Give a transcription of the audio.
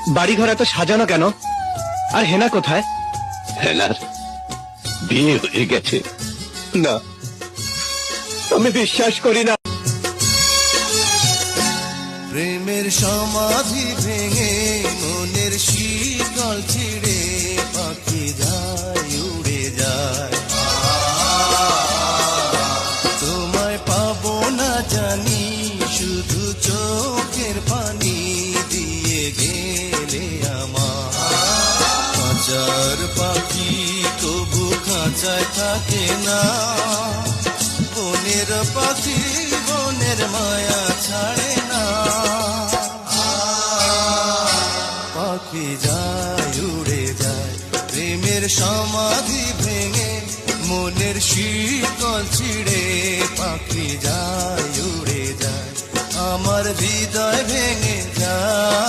বাড়ি ঘর এত সাজানো কেন? আর হেনা কোথায়? হেনার বিয়ে হয়ে গেছে। না, আমি বিশ্বাস করি না। প্রেমের সমাধি ভেঙে মনের শীতল ছিড়ে পাখি যায় উড়ে যায়। তোমায় পাবো না জানি, শুধু চোখের পানি দিয়ে গেলে আমার। খাঁচার পাখি তবু খাঁচায় থাকে না, বনের পাখি বনের মায়া ছাড়ে না। পাখি যায় উড়ে যায়, প্রেমের সমাধি ভেঙে মনের শীতল ছিড়ে পাখি যায় উড়ে যায়। আমার হৃদয় ভেঙে যায়।